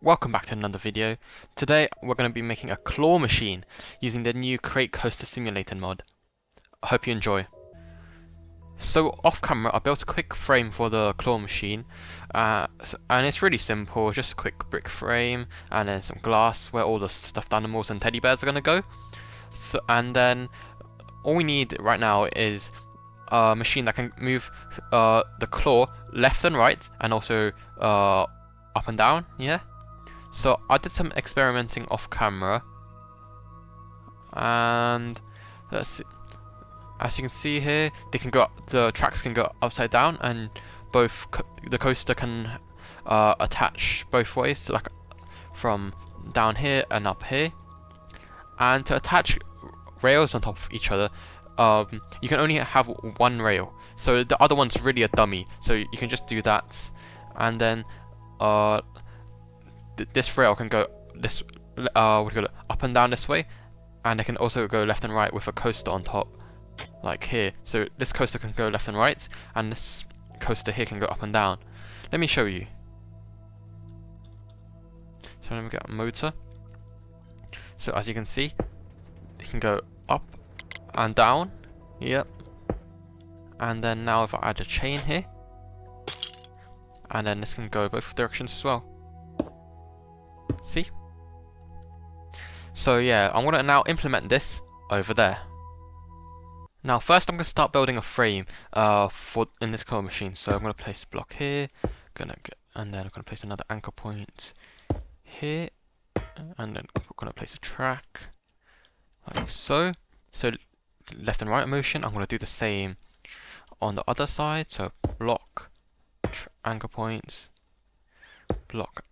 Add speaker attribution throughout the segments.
Speaker 1: Welcome back to another video. Today we're going to be making a claw machine using the new Crate Coaster Simulator mod. I hope you enjoy. So off camera I built a quick frame for the claw machine and it's really simple, just a quick brick frame and then some glass where all the stuffed animals and teddy bears are going to go. And then all we need right now is a machine that can move the claw left and right and also up and down, yeah? So I did some experimenting off camera, and let's see, as you can see here, the tracks can go upside down, and the coaster can attach both ways, like from down here and up here. And to attach rails on top of each other, you can only have one rail. So the other one's really a dummy. So you can just do that, and then this rail can go up and down this way, and it can also go left and right with a coaster on top, like here. So this coaster can go left and right, and this coaster here can go up and down. Let me show you. So let me get a motor. So as you can see, it can go up and down. Yep. And then now if I add a chain here, and then this can go both directions as well. See? So yeah, I'm going to now implement this over there. Now first I'm going to start building a frame in this claw machine. So I'm going to place a block here, and then I'm going to place another anchor point here, and then I'm going to place a track like so. So left and right motion, I'm going to do the same on the other side. So block, anchor points, block,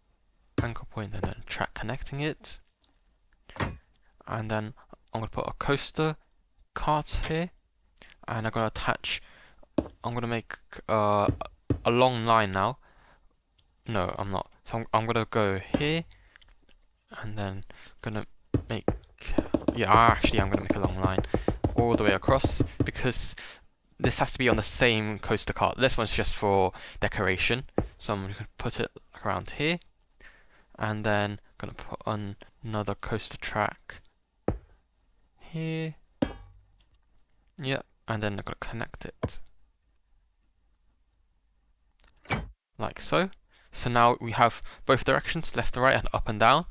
Speaker 1: anchor point, and then track connecting it. And then I'm going to put a coaster cart here, and I'm going to make a long line now. No, I'm not. So I'm going to go here, and then I'm going to make, I'm going to make a long line all the way across, because this has to be on the same coaster cart. This one's just for decoration, so I'm going to put it around here, and then I'm going to put on another coaster track here. Yep, and then I'm going to connect it like so. So now we have both directions, left and right, and up and down.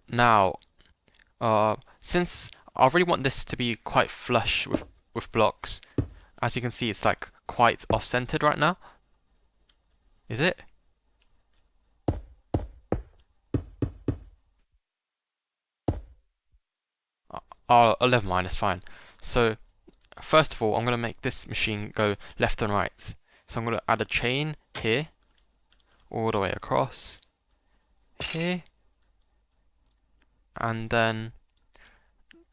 Speaker 1: Now, since I really want this to be quite flush with blocks, as you can see, it's like quite off-centered right now. Is it? Oh, 11 minus, fine. So first of all, I'm going to make this machine go left and right. So I'm going to add a chain here, all the way across here, and then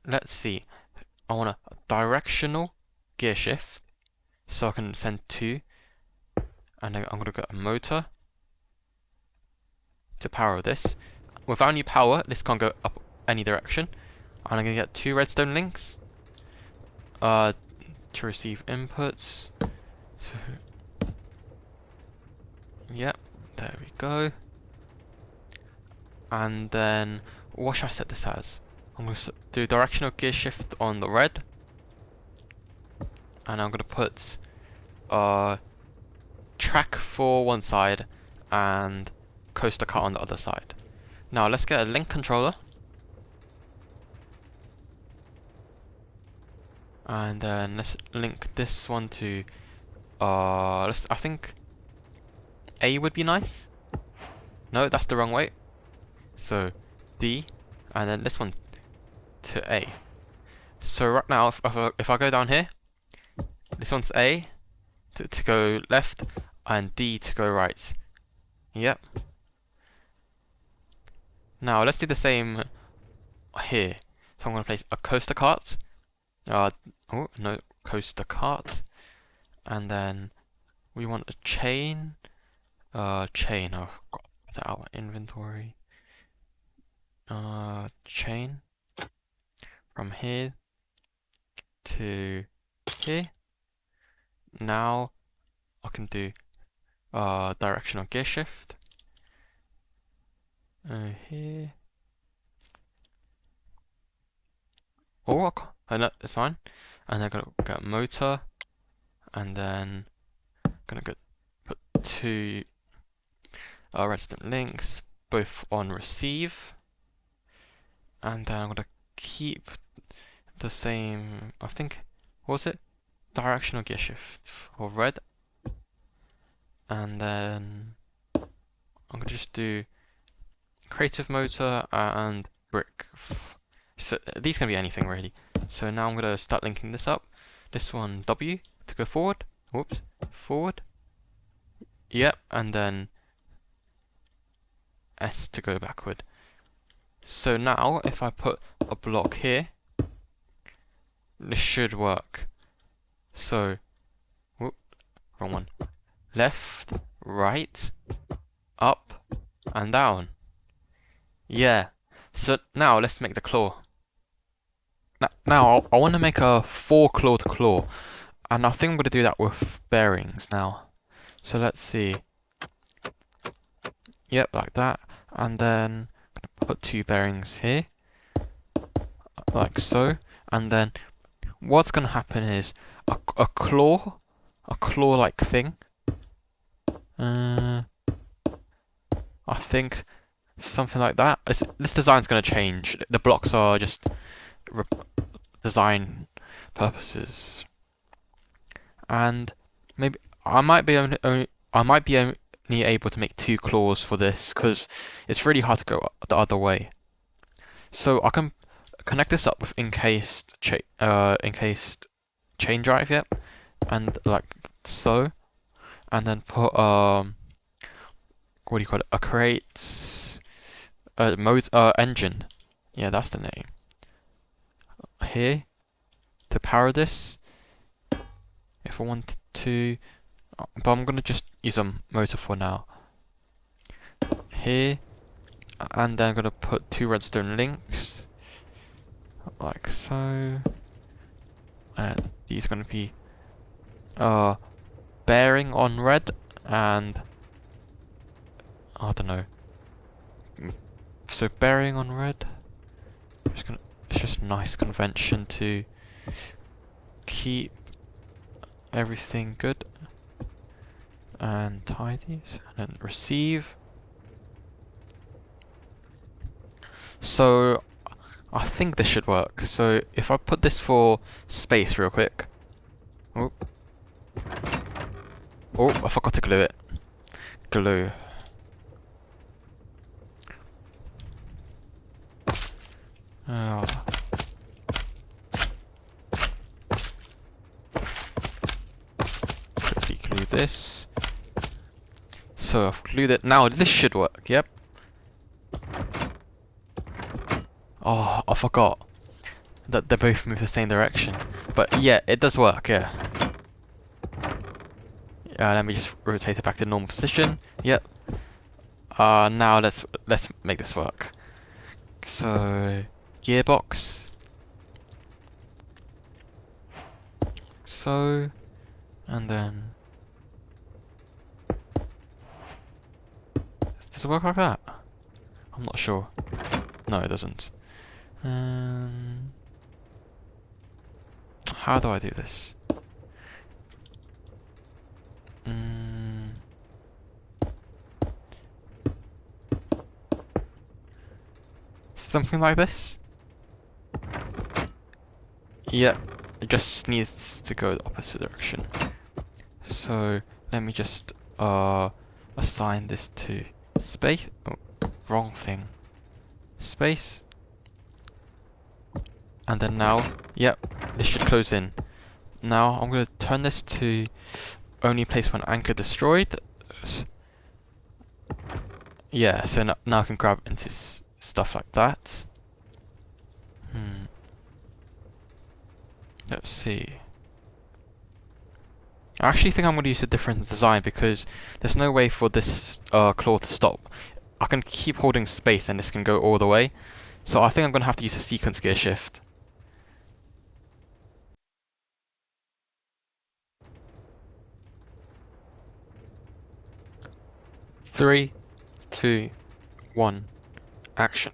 Speaker 1: let's see. I want a directional gear shift, so I can send 2, and then I'm going to get a motor to power this. Without any power, this can't go up any direction. And I'm going to get 2 redstone links to receive inputs. So, yep, there we go. And then what should I set this as? I'm going to do directional gear shift on the red, and I'm going to put track for one side and coaster cart on the other side. Now let's get a link controller, and then let's link this one to I think A would be nice. No, that's the wrong way. So D, and then this one to A. So right now, if I go down here, this one's A to go left, and D to go right. Yep. Now let's do the same here. So I'm going to place a coaster cart. Oh no, coaster cart, and then we want a chain. Chain. Oh, I've got that out of my inventory. Chain from here to here. Now I can do directional gear shift, Here. Oh, no, it's fine. And then gonna get a motor, and then gonna put two redstone links, both on receive, and then I'm gonna keep the same. I think, what was it? Directional gear shift for red, and then I'm gonna just do creative motor and brick. So these can be anything really. So now I'm gonna start linking this up. This one W to go forward. Whoops, forward. Yep, and then S to go backward. So now if I put a block here, this should work. So, whoop, wrong one. Left, right, up, and down. Yeah. So now let's make the claw. Now I want to make a 4-clawed claw, and I think I'm going to do that with bearings now. So let's see. Yep, like that. And then I'm going to put 2 bearings here, like so. And then what's going to happen is a claw-like thing. I think something like that. This design's going to change. The blocks are just design purposes, and maybe I might be only able to make 2 claws for this because it's really hard to go the other way. So I can connect this up with encased chain drive, yep, and like so, and then put what do you call it? A create mode engine. Yeah, that's the name. Here to power this if I wanted to, but I'm gonna just use a motor for now. Here, and then I'm gonna put 2 redstone links like so, and these are gonna be bearing on red, and I don't know. So bearing on red. It's just nice convention to keep everything good and tidy. And then receive. So I think this should work. So if I put this for space real quick. Oh, I forgot to glue it. Glue. Oh. Quickly glue this. So I've glued it. Now this should work. Yep. Oh, I forgot that they both move the same direction. But yeah, it does work. Yeah. Let me just rotate it back to normal position. Yep. Now let's make this work. So gearbox. So, and then does it work like that? I'm not sure. No, it doesn't. How do I do this? Something like this? Yep, it just needs to go the opposite direction. So let me just assign this to space. Oh, wrong thing. Space. And then now, yep, this should close in. Now I'm going to turn this to only place when anchor destroyed. Yeah, so now I can grab into stuff like that. Let's see. I actually think I'm going to use a different design because there's no way for this claw to stop. I can keep holding space and this can go all the way. So I think I'm going to have to use a sequence gear shift. 3, 2, 1. Action.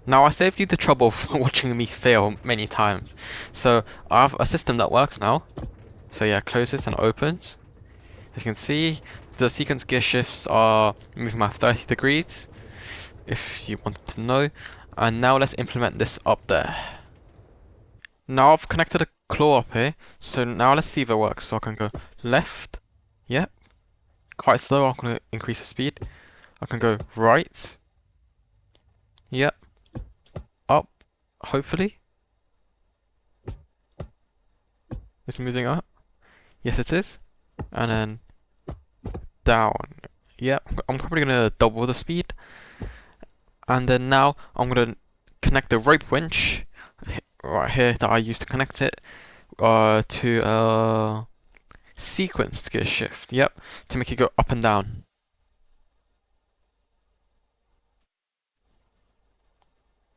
Speaker 1: Now I saved you the trouble of watching me fail many times. So I have a system that works now. So yeah, closes and opens. As you can see, the sequence gear shifts are moving at 30 degrees, if you wanted to know. And now let's implement this up there. Now I've connected a claw up here, so now let's see if it works. So I can go left, yep, quite slow, I'm going to increase the speed. I can go right, yep, up, hopefully. It's moving up, yes it is, and then down, yep, I'm probably going to double the speed. And then now I'm going to connect the rope winch right here that I used to connect it to a sequence gear shift, yep, to make it go up and down.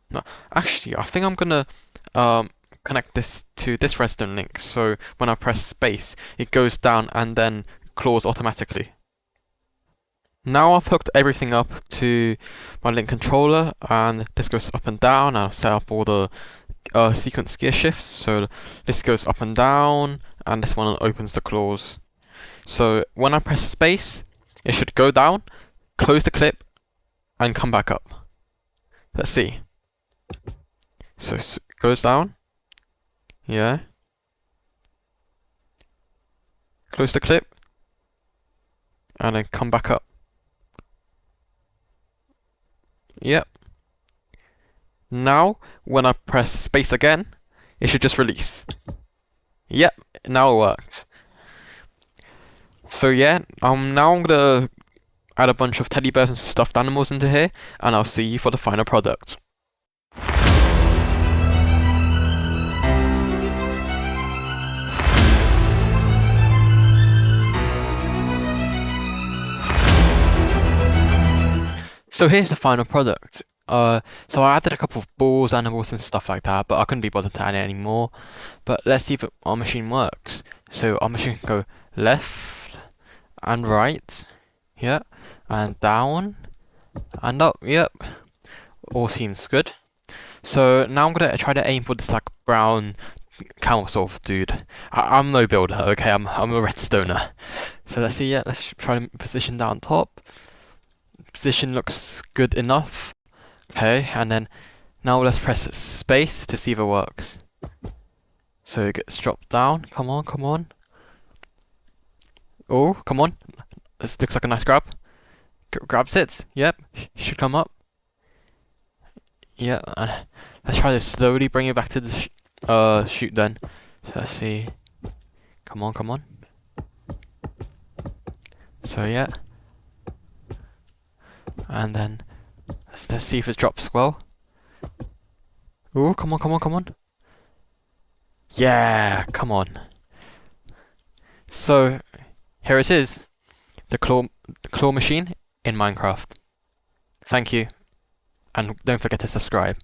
Speaker 1: No, actually, I think I'm gonna connect this to this redstone link, so when I press space, it goes down and then claws automatically. Now I've hooked everything up to my link controller, and this goes up and down. I've set up all the sequence gear shifts, so this goes up and down, and this one opens the claws. So when I press space, it should go down, close the clip, and come back up. Let's see. So it goes down, yeah. Close the clip, and then come back up. Yep. Now, when I press space again, it should just release. Yep, now it works. So yeah, now I'm gonna add a bunch of teddy bears and stuffed animals into here, and I'll see you for the final product. So here's the final product. So I added a couple of balls, animals, and stuff like that, but I couldn't be bothered to add any more. But let's see if our machine works. So our machine can go left and right, yeah, and down and up, yep. All seems good. So now I'm gonna try to aim for this like brown camel sort of dude. I'm no builder, okay? I'm a redstoner. So let's see. Yeah, let's try to position that on top. Position looks good enough. Okay, and then now let's press space to see if it works. So it gets dropped down. Come on, come on. Oh, come on. This looks like a nice grab. Grabs it. Yep, should come up. Yeah, let's try to slowly bring it back to the shoot then. So let's see. Come on, come on. So yeah. And then let's see if it drops well. Oh, come on, come on, come on. Yeah, come on. So here it is, the claw machine in Minecraft. Thank you, and don't forget to subscribe.